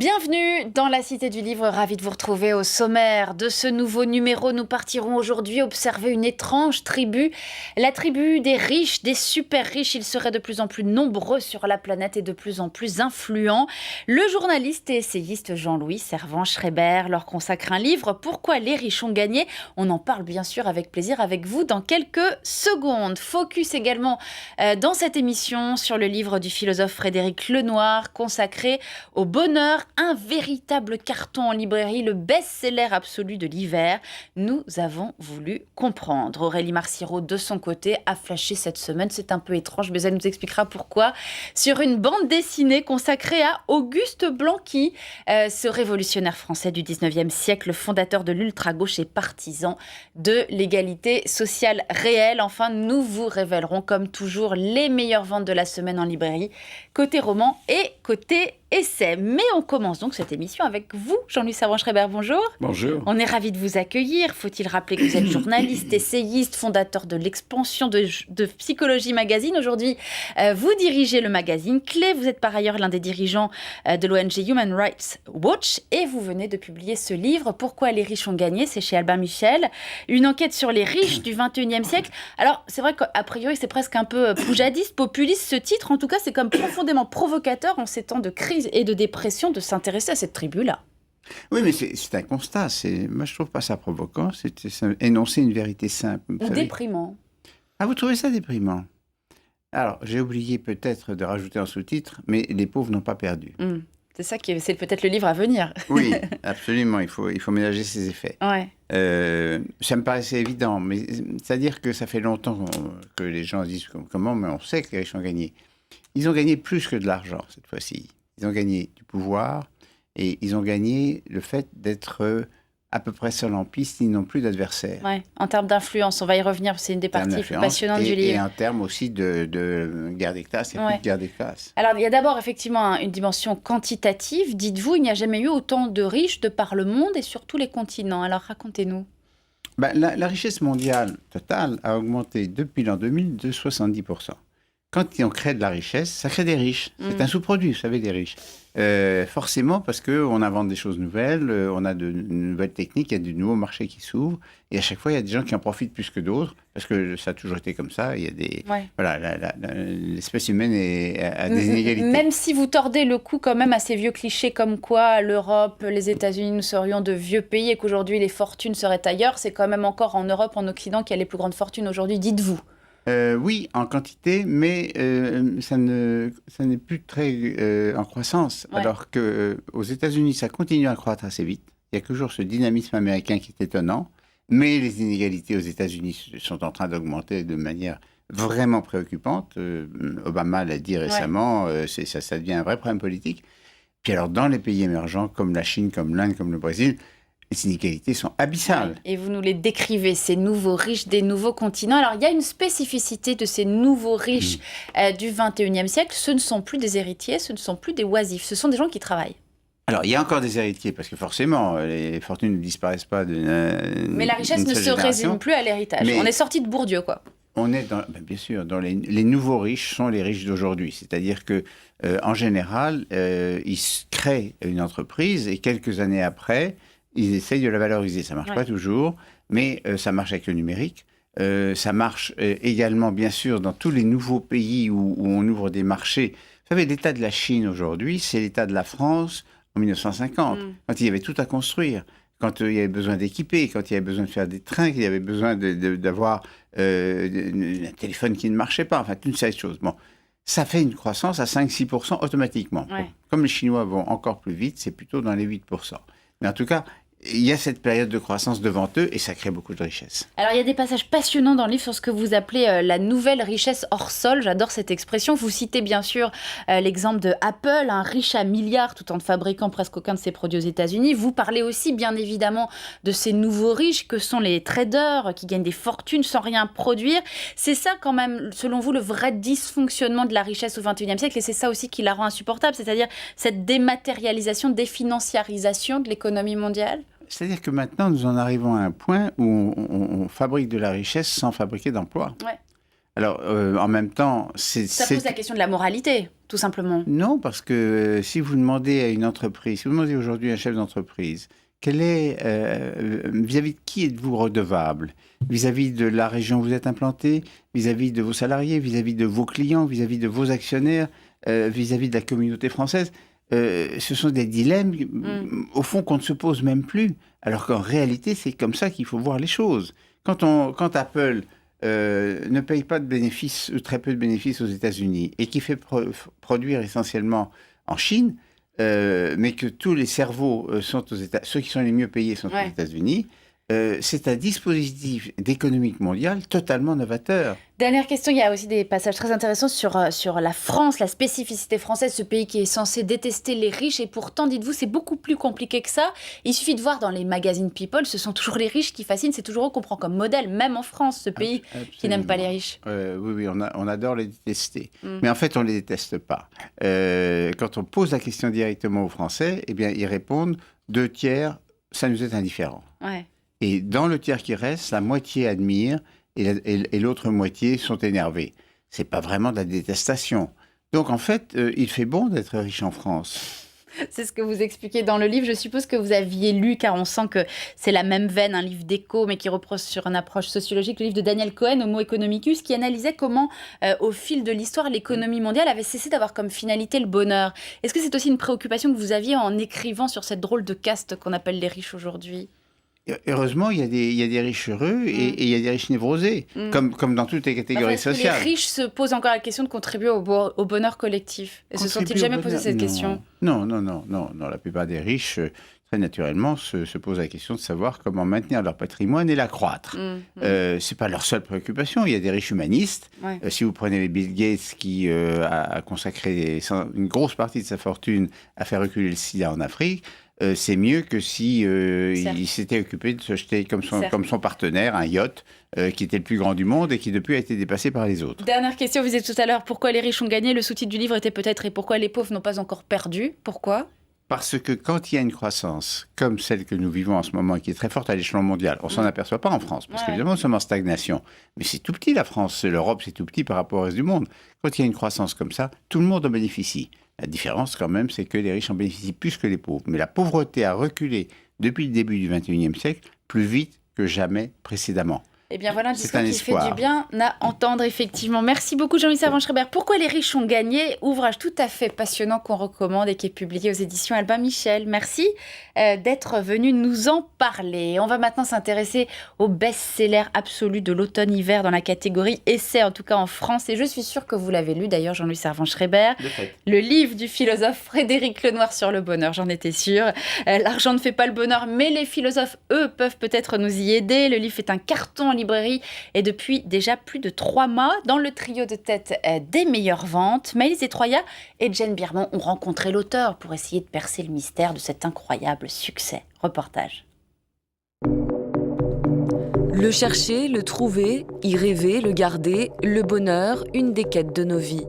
Bienvenue dans la Cité du Livre, ravi de vous retrouver au sommaire de ce nouveau numéro. Nous partirons aujourd'hui observer une étrange tribu, la tribu des riches, des super riches. Ils seraient de plus en plus nombreux sur la planète et de plus en plus influents. Le journaliste et essayiste Jean-Louis Servan-Schreiber leur consacre un livre, Pourquoi les riches ont gagné. On en parle bien sûr avec plaisir avec vous dans quelques secondes. Focus également dans cette émission sur le livre du philosophe Frédéric Lenoir consacré au bonheur. Un véritable carton en librairie, le best-seller absolu de l'hiver. Nous avons voulu comprendre. Aurélie Marciro, de son côté, a flashé cette semaine. C'est un peu étrange, mais elle nous expliquera pourquoi. Sur une bande dessinée consacrée à Auguste Blanqui, ce révolutionnaire français du 19e siècle, fondateur de l'ultra-gauche et partisan de l'égalité sociale réelle. Enfin, nous vous révélerons, comme toujours, les meilleures ventes de la semaine en librairie, côté roman et côté essai. Mais on commence donc cette émission avec vous, Jean-Louis Servan-Schreiber, bonjour. Bonjour. On est ravis de vous accueillir. Faut-il rappeler que vous êtes journaliste, essayiste, fondateur de l'expansion de Psychologie Magazine. Aujourd'hui, vous dirigez le magazine Clé. Vous êtes par ailleurs l'un des dirigeants de l'ONG Human Rights Watch et vous venez de publier ce livre, Pourquoi les riches ont gagné. C'est chez Albin Michel. Une enquête sur les riches du 21e siècle. Alors, c'est vrai qu'a priori, c'est presque un peu poujadiste, populiste ce titre. En tout cas, c'est comme profondément provocateur en ces temps de crise et de dépression de s'intéresser à cette tribu-là. Oui, mais c'est un constat. Moi, je trouve pas ça provoquant. C'est énoncer une vérité simple. Ou déprimant. Ah, vous trouvez ça déprimant? Alors, j'ai oublié peut-être de rajouter un sous-titre, mais les pauvres n'ont pas perdu. C'est ça c'est peut-être le livre à venir. Oui, absolument. Il faut ménager ses effets. Ouais. Ça me paraissait évident, mais c'est-à-dire que ça fait longtemps que les gens disent comment, mais on sait que les riches ont gagné. Ils ont gagné plus que de l'argent cette fois-ci. Ils ont gagné du pouvoir et ils ont gagné le fait d'être à peu près seuls en piste, ils n'ont plus d'adversaires. Ouais, en termes d'influence, on va y revenir, c'est une des parties passionnantes du livre. Et en termes aussi de guerre des classes, il n'y a plus de guerre des classes. Alors, il y a d'abord effectivement une dimension quantitative. Dites-vous, il n'y a jamais eu autant de riches de par le monde et sur tous les continents. Alors, racontez-nous. La richesse mondiale totale a augmenté depuis l'an 2000 de 70%. Quand on crée de la richesse, ça crée des riches. C'est un sous-produit, vous savez, des riches. Forcément, parce qu'on invente des choses nouvelles, on a de nouvelles techniques, il y a de nouveaux marchés qui s'ouvrent. Et à chaque fois, il y a des gens qui en profitent plus que d'autres, parce que ça a toujours été comme ça. Il y a des, voilà, l'espèce humaine a des inégalités. Même si vous tordez le cou quand même à ces vieux clichés comme quoi l'Europe, les États-Unis, nous serions de vieux pays et qu'aujourd'hui les fortunes seraient ailleurs, c'est quand même encore en Europe, en Occident, qu'il y a les plus grandes fortunes aujourd'hui, dites-vous. Oui, en quantité, mais ça n'est plus très en croissance. Ouais. Alors qu'aux États-Unis, ça continue à croître assez vite. Il y a toujours ce dynamisme américain qui est étonnant. Mais les inégalités aux États-Unis sont en train d'augmenter de manière vraiment préoccupante. Obama l'a dit récemment, ça devient un vrai problème politique. Puis alors, dans les pays émergents, comme la Chine, comme l'Inde, comme le Brésil, les inégalités sont abyssales. Et vous nous les décrivez, ces nouveaux riches des nouveaux continents. Alors, il y a une spécificité de ces nouveaux riches du 21e siècle. Ce ne sont plus des héritiers, ce ne sont plus des oisifs. Ce sont des gens qui travaillent. Alors, il y a encore des héritiers, parce que forcément, les fortunes ne disparaissent pas mais la richesse ne se résume plus à l'héritage. On est sorti de Bourdieu, quoi. On est, bien sûr, dans les nouveaux riches sont les riches d'aujourd'hui. C'est-à-dire que, en général, ils créent une entreprise et quelques années après, ils essayent de la valoriser. Ça ne marche pas toujours, mais ça marche avec le numérique. Ça marche également, bien sûr, dans tous les nouveaux pays où on ouvre des marchés. Vous savez, l'état de la Chine aujourd'hui, c'est l'état de la France en 1950, quand il y avait tout à construire, quand il y avait besoin d'équiper, quand il y avait besoin de faire des trains, qu'il y avait besoin d'avoir un téléphone qui ne marchait pas, enfin, toute cette chose. Bon, ça fait une croissance à 5-6% automatiquement. Ouais. Bon, comme les Chinois vont encore plus vite, c'est plutôt dans les 8%. Mais en tout cas, il y a cette période de croissance devant eux et ça crée beaucoup de richesse. Alors, il y a des passages passionnants dans le livre sur ce que vous appelez la nouvelle richesse hors sol. J'adore cette expression. Vous citez bien sûr l'exemple de Apple, un riche à milliards tout en ne fabriquant presque aucun de ses produits aux États-Unis. Vous parlez aussi bien évidemment de ces nouveaux riches que sont les traders qui gagnent des fortunes sans rien produire. C'est ça quand même, selon vous, le vrai dysfonctionnement de la richesse au XXIe siècle et c'est ça aussi qui la rend insupportable, c'est-à-dire cette dématérialisation, définanciarisation de l'économie mondiale? C'est-à-dire que maintenant, nous en arrivons à un point où on fabrique de la richesse sans fabriquer d'emploi. Ouais. Alors, en même temps, Ça pose la question de la moralité, tout simplement. Non, parce que si vous demandez à une entreprise, si vous demandez aujourd'hui à un chef d'entreprise, vis-à-vis de qui êtes-vous redevable? Vis-à-vis de la région où vous êtes implanté, vis-à-vis de vos salariés, vis-à-vis de vos clients, vis-à-vis de vos actionnaires, vis-à-vis de la communauté française. Ce sont des dilemmes, au fond, qu'on ne se pose même plus. Alors qu'en réalité, c'est comme ça qu'il faut voir les choses. Quand Apple ne paye pas de bénéfices, ou très peu de bénéfices aux États-Unis, et qui fait produire essentiellement en Chine, mais que tous les cerveaux sont aux États, ceux qui sont les mieux payés sont aux États-Unis, c'est un dispositif d'économie mondiale totalement novateur. Dernière question, il y a aussi des passages très intéressants sur la France, la spécificité française, ce pays qui est censé détester les riches. Et pourtant, dites-vous, c'est beaucoup plus compliqué que ça. Il suffit de voir dans les magazines People, ce sont toujours les riches qui fascinent. C'est toujours eux qu'on prend comme modèle, même en France, ce pays qui n'aime pas les riches. Oui, on adore les détester. Mais en fait, on ne les déteste pas. Quand on pose la question directement aux Français, eh bien, ils répondent 2/3, ça nous est indifférent. Ouais. Et dans le tiers qui reste, la moitié admire et l'autre moitié sont énervés. C'est pas vraiment de la détestation. Donc en fait, il fait bon d'être riche en France. C'est ce que vous expliquez dans le livre. Je suppose que vous aviez lu, car on sent que c'est la même veine, un livre d'éco, mais qui repose sur une approche sociologique, le livre de Daniel Cohen, Homo economicus, qui analysait comment, au fil de l'histoire, l'économie mondiale avait cessé d'avoir comme finalité le bonheur. Est-ce que c'est aussi une préoccupation que vous aviez en écrivant sur cette drôle de caste qu'on appelle les riches aujourd'hui ? Heureusement, il y a des riches heureux et il y a des riches névrosés, comme dans toutes les catégories sociales. Les riches se posent encore la question de contribuer au bonheur collectif. Et se sont-ils jamais posé cette question ? Non. La plupart des riches, très naturellement, se posent la question de savoir comment maintenir leur patrimoine et l'accroître. Ce n'est pas leur seule préoccupation. Il y a des riches humanistes. Ouais. Si vous prenez Bill Gates, qui a consacré une grosse partie de sa fortune à faire reculer le sida en Afrique, c'est mieux que si il s'était occupé de se jeter comme son partenaire, un yacht qui était le plus grand du monde et qui depuis a été dépassé par les autres. Dernière question, vous disiez tout à l'heure, pourquoi les riches ont gagné ? Le sous-titre du livre était peut-être « Et pourquoi les pauvres n'ont pas encore perdu ?» Pourquoi ? Parce que quand il y a une croissance comme celle que nous vivons en ce moment, qui est très forte à l'échelon mondial, on ne s'en aperçoit pas en France, parce qu'évidemment, nous sommes en stagnation. Mais c'est tout petit, la France, l'Europe, c'est tout petit par rapport au reste du monde. Quand il y a une croissance comme ça, tout le monde en bénéficie. La différence, quand même, c'est que les riches en bénéficient plus que les pauvres. Mais la pauvreté a reculé depuis le début du XXIe siècle plus vite que jamais précédemment. Eh bien voilà un discours qui fait du bien à entendre, effectivement. Merci beaucoup Jean-Louis Servan-Schreiber. Pourquoi les riches ont gagné ? Ouvrage tout à fait passionnant qu'on recommande et qui est publié aux éditions Albin Michel. Merci d'être venu nous en parler. On va maintenant s'intéresser au best-seller absolu de l'automne-hiver dans la catégorie essai, en tout cas en France. Et je suis sûre que vous l'avez lu d'ailleurs, Jean-Louis Servan-Schreiber. Le livre du philosophe Frédéric Lenoir sur le bonheur, j'en étais sûre. L'argent ne fait pas le bonheur, mais les philosophes, eux, peuvent peut-être nous y aider. Le livre est un carton en librairie et depuis déjà plus de 3 mois dans le trio de tête des meilleures ventes. Maëlys Détroyat et Jane Birman ont rencontré l'auteur pour essayer de percer le mystère de cet incroyable succès. Reportage. Le chercher, le trouver, y rêver, le garder, le bonheur, une des quêtes de nos vies.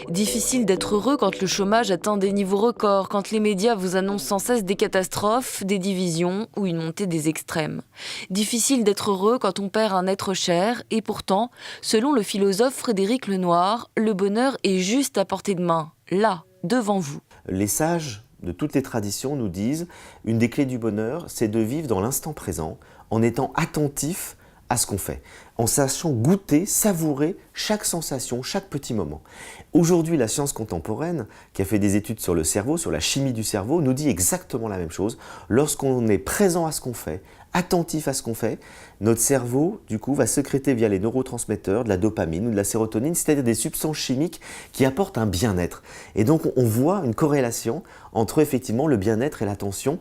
Difficile d'être heureux quand le chômage atteint des niveaux records, quand les médias vous annoncent sans cesse des catastrophes, des divisions ou une montée des extrêmes. Difficile d'être heureux quand on perd un être cher, et pourtant, selon le philosophe Frédéric Lenoir, le bonheur est juste à portée de main, là, devant vous. Les sages de toutes les traditions nous disent une des clés du bonheur, c'est de vivre dans l'instant présent, en étant attentif à ce qu'on fait, en sachant goûter, savourer chaque sensation, chaque petit moment. Aujourd'hui, la science contemporaine, qui a fait des études sur le cerveau, sur la chimie du cerveau, nous dit exactement la même chose. Lorsqu'on est présent à ce qu'on fait, attentif à ce qu'on fait, notre cerveau, du coup, va sécréter via les neurotransmetteurs de la dopamine ou de la sérotonine, c'est-à-dire des substances chimiques qui apportent un bien-être. Et donc, on voit une corrélation entre effectivement le bien-être et l'attention.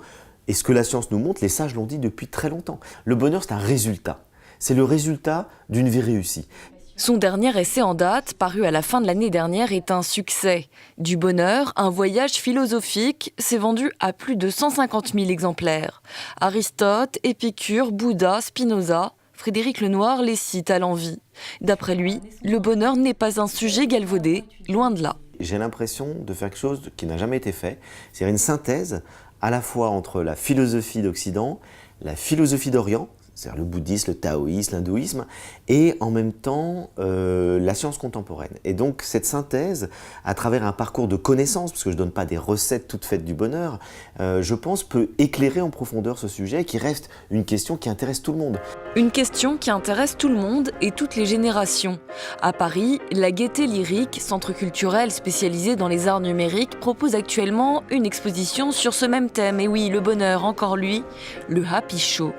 Et ce que la science nous montre, les sages l'ont dit depuis très longtemps. Le bonheur, c'est un résultat. C'est le résultat d'une vie réussie. Son dernier essai en date, paru à la fin de l'année dernière, est un succès. Du bonheur, un voyage philosophique, s'est vendu à plus de 150 000 exemplaires. Aristote, Épicure, Bouddha, Spinoza, Frédéric Lenoir les cite à l'envi. D'après lui, le bonheur n'est pas un sujet galvaudé, loin de là. J'ai l'impression de faire quelque chose qui n'a jamais été fait, c'est-à-dire une synthèse à la fois entre la philosophie d'Occident, la philosophie d'Orient, c'est-à-dire le bouddhisme, le taoïsme, l'hindouisme, et en même temps la science contemporaine. Et donc cette synthèse, à travers un parcours de connaissances, parce que je ne donne pas des recettes toutes faites du bonheur, je pense peut éclairer en profondeur ce sujet qui reste une question qui intéresse tout le monde. Une question qui intéresse tout le monde et toutes les générations. À Paris, la Gaîté Lyrique, centre culturel spécialisé dans les arts numériques, propose actuellement une exposition sur ce même thème. Et oui, le bonheur, encore lui, le Happy Show.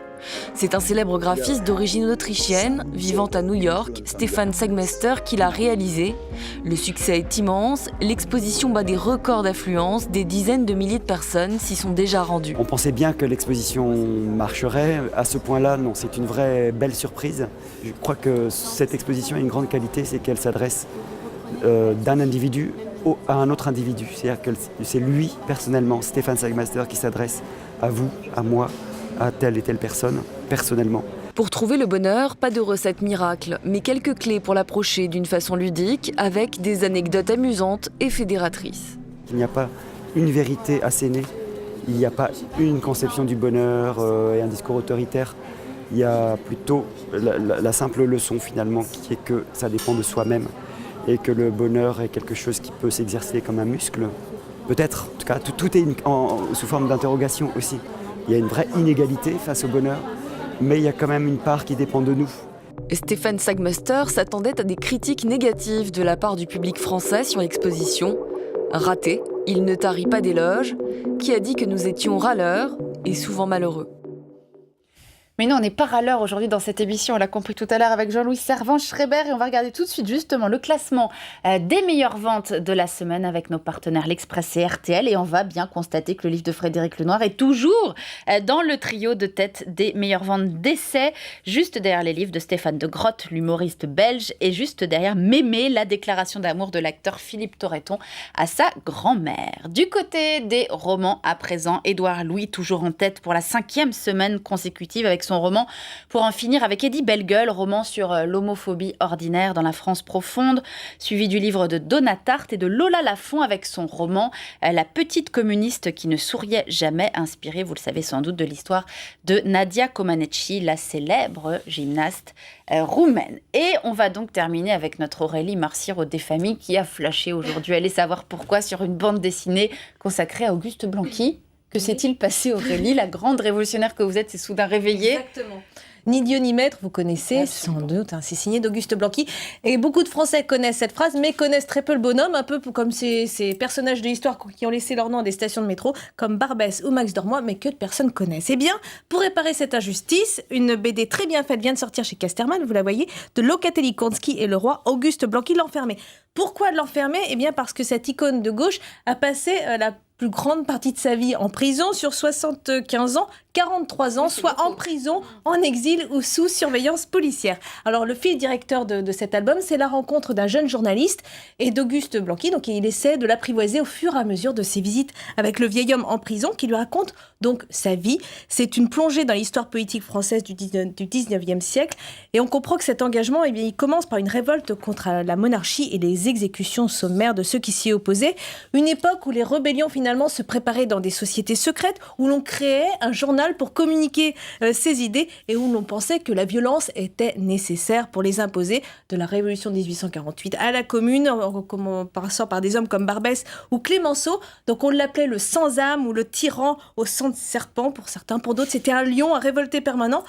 C'est un célèbre graphiste d'origine autrichienne, vivant à New York, Stefan Sagmeister, qui l'a réalisé. Le succès est immense, l'exposition bat des records d'affluence, des dizaines de milliers de personnes s'y sont déjà rendues. On pensait bien que l'exposition marcherait, à ce point-là, non, c'est une vraie belle surprise. Je crois que cette exposition a une grande qualité, c'est qu'elle s'adresse d'un individu à un autre individu. C'est-à-dire que c'est lui, personnellement, Stefan Sagmeister, qui s'adresse à vous, à moi, à telle et telle personne, personnellement. Pour trouver le bonheur, pas de recette miracle, mais quelques clés pour l'approcher d'une façon ludique, avec des anecdotes amusantes et fédératrices. Il n'y a pas une vérité assénée, il n'y a pas une conception du bonheur et un discours autoritaire. Il y a plutôt la simple leçon finalement, qui est que ça dépend de soi-même et que le bonheur est quelque chose qui peut s'exercer comme un muscle. Peut-être, en tout cas, tout est sous forme d'interrogation aussi. Il y a une vraie inégalité face au bonheur, mais il y a quand même une part qui dépend de nous. Stefan Sagmeister s'attendait à des critiques négatives de la part du public français sur l'exposition. Raté, il ne tarit pas d'éloges, qui a dit que nous étions râleurs et souvent malheureux. Mais non, on n'est pas râleurs aujourd'hui dans cette émission, on l'a compris tout à l'heure avec Jean-Louis Servan-Schreiber, et on va regarder tout de suite justement le classement des meilleures ventes de la semaine avec nos partenaires L'Express et RTL, et on va bien constater que le livre de Frédéric Lenoir est toujours dans le trio de tête des meilleures ventes d'essai, juste derrière les livres de Stéphane de Grotte, l'humoriste belge, et juste derrière Mémé, la déclaration d'amour de l'acteur Philippe Torreton à sa grand-mère. Du côté des romans à présent, Édouard Louis toujours en tête pour la 5e semaine consécutive avec son roman Pour en finir avec Eddie Bellegueule, roman sur l'homophobie ordinaire dans la France profonde, suivi du livre de Donna Tartt et de Lola Lafont avec son roman La petite communiste qui ne souriait jamais, inspiré, vous le savez sans doute, de l'histoire de Nadia Comaneci, la célèbre gymnaste roumaine. Et on va donc terminer avec notre Aurélie Marciro des familles qui a flashé aujourd'hui. Allez savoir pourquoi sur une bande dessinée consacrée à Auguste Blanqui. Que s'est-il passé, Aurélie? La grande révolutionnaire que vous êtes s'est soudain réveillée. Exactement. Ni Dieu ni maître, vous connaissez sans doute, c'est signé d'Auguste Blanqui. Et beaucoup de Français connaissent cette phrase, mais connaissent très peu le bonhomme, un peu comme ces personnages de l'histoire qui ont laissé leur nom à des stations de métro, comme Barbès ou Max Dormois, mais que de personnes connaissent. Eh bien, pour réparer cette injustice, une BD très bien faite vient de sortir chez Casterman, vous la voyez, de Locatelli Konski et le roi Auguste Blanqui l'enfermé. Pourquoi l'enfermer? Eh bien, parce que cette icône de gauche a passé la plus grande partie de sa vie en prison, sur 75 ans, 43 ans, soit en prison, en exil ou sous surveillance policière. Alors le fil directeur de cet album, c'est la rencontre d'un jeune journaliste et d'Auguste Blanqui, donc il essaie de l'apprivoiser au fur et à mesure de ses visites avec le vieil homme en prison qui lui raconte donc sa vie. C'est une plongée dans l'histoire politique française du 19e siècle et on comprend que cet engagement, eh bien, il commence par une révolte contre la monarchie et les exécutions sommaires de ceux qui s'y opposaient. Une époque où les rébellions finalement se préparaient dans des sociétés secrètes, où l'on créait un journal pour communiquer ses idées et où l'on pensait que la violence était nécessaire pour les imposer, de la Révolution de 1848 à la Commune, en passant par des hommes comme Barbès ou Clémenceau. Donc on l'appelait le sans-âme ou le tyran au sang de serpent pour certains, pour d'autres c'était un lion, un révolté permanent.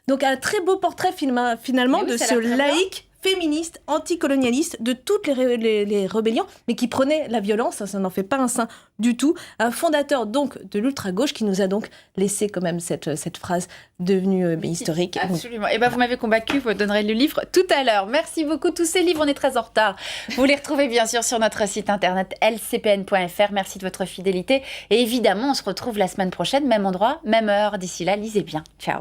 Donc un très beau portrait finalement de ce laïc féministe, anticolonialiste de toutes les rébellions, mais qui prenait la violence, ça n'en fait pas un saint du tout. Un fondateur donc de l'ultra-gauche qui nous a donc laissé quand même cette phrase devenue historique. Absolument. Et vous m'avez convaincu, vous donnerez le livre tout à l'heure. Merci beaucoup. Tous ces livres, on est très en retard. Vous les retrouvez bien sûr sur notre site internet lcpn.fr. Merci de votre fidélité. Et évidemment, on se retrouve la semaine prochaine, même endroit, même heure. D'ici là, lisez bien. Ciao.